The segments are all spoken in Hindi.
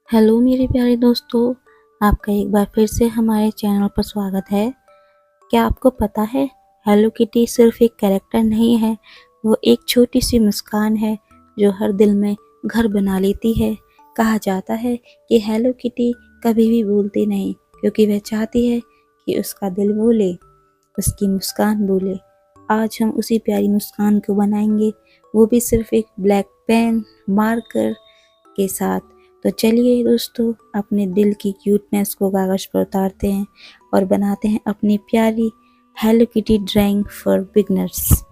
हेलो मेरे प्यारे दोस्तों, आपका एक बार फिर से हमारे चैनल पर स्वागत है। क्या आपको पता है हेलो किटी सिर्फ एक कैरेक्टर नहीं है, वो एक छोटी सी मुस्कान है जो हर दिल में घर बना लेती है। कहा जाता है कि हेलो किटी कभी भी बोलती नहीं, क्योंकि वह चाहती है कि उसका दिल बोले, उसकी मुस्कान बोले। आज हम उसी प्यारी मुस्कान को बनाएंगे, वो भी सिर्फ एक ब्लैक पेन मार्कर के साथ। तो चलिए दोस्तों, अपने दिल की क्यूटनेस को कागज पर उतारते हैं और बनाते हैं अपनी प्यारी hello kitty drawing for beginners.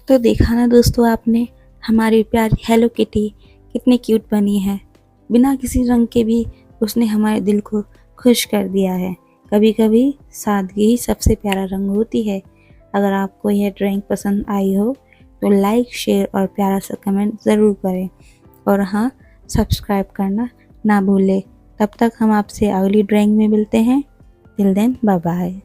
तो देखा ना दोस्तों, आपने हमारी प्यारी हेलो किटी कितनी क्यूट बनी है। बिना किसी रंग के भी उसने हमारे दिल को खुश कर दिया है। कभी कभी सादगी ही सबसे प्यारा रंग होती है। अगर आपको यह ड्राइंग पसंद आई हो तो लाइक, शेयर और प्यारा सा कमेंट ज़रूर करें। और हाँ, सब्सक्राइब करना ना भूलें। तब तक हम आपसे अगली ड्राइंग में मिलते हैं। Till then, bye bye.